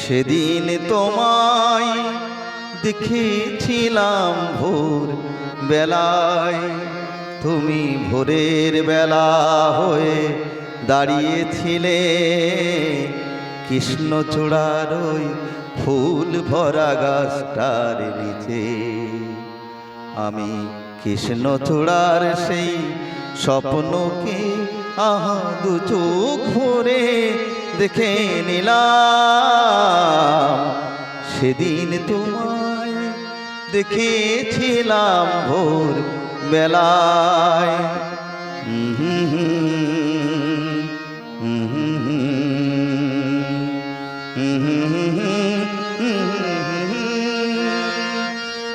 সেদিন তোমায় দেখেছিলাম ভোর বেলায়, তুমি ভোরের বেলা হয়ে দাঁড়িয়েছিলে কৃষ্ণচূড়ার ওই ফুল ভরা গাছটার নিচে। আমি কৃষ্ণচূড়ার সেই স্বপ্নকে আহা দু চোখ ভরে দেখে নিলাম। সেদিন তোমায় দেখেছিলাম ভোর বেলায়।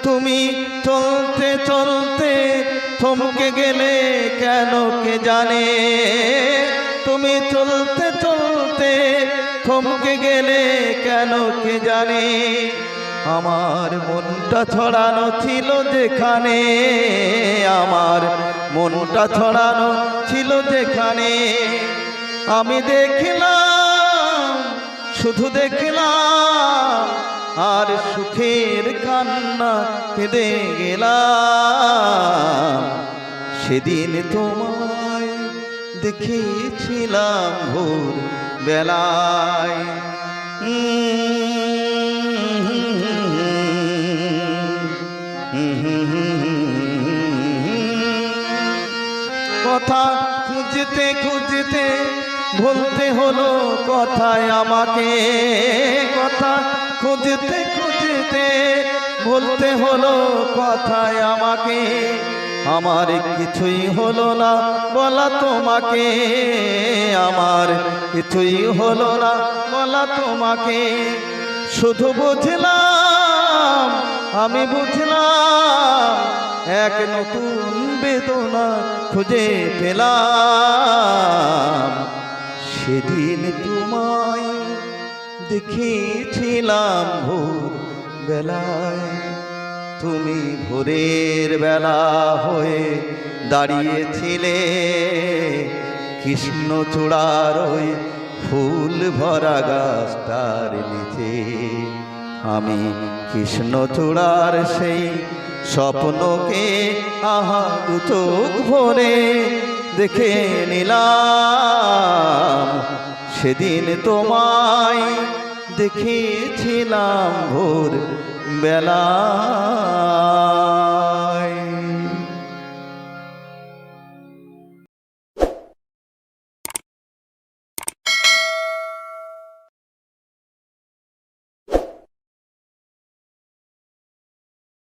তুমি চলতে চলতে থমকে গেলে কেন কে জানে, তুমি চলতে চলতে থমকে গেলে কেন কে জানে। আমার মনটা ছড়ানো ছিল যেখানে, আমার মনটা ছড়ানো ছিল যেখানে। আমি দেখলাম, শুধু দেখলাম, আর সুখের কান্না কেঁদে গেলাম। সেদিন তোমায় দেখেছিলাম ভোর বেলায়। কথা খুঁজতে খুঁজতে বলতে হলো কথায় আমাকে, কথা খুঁজতে খুঁজতে বলতে হলো কথায় আমাকে। আমার কিছুই হলো না বলা তোমাকে, আমার কিছুই হলো না বলা তোমাকে। শুধু বুঝলাম, আমি বুঝলাম, এক নতুন বেদনা খুঁজে পেলাম। সেদিন তোমায় দেখেছিলাম ভোর বেলায়, তুমি ভোরের বেলা হয়ে দাঁড়িয়েছিলে কৃষ্ণচূড়ার ওই ফুল ভরা গাছটার নিচে। আমি কৃষ্ণচূড়ার সেই স্বপ্নকে আহা দু চোখ ভরে দেখে নিলাম। সেদিন তোমায় দেখেছিলাম ভোর বেলা।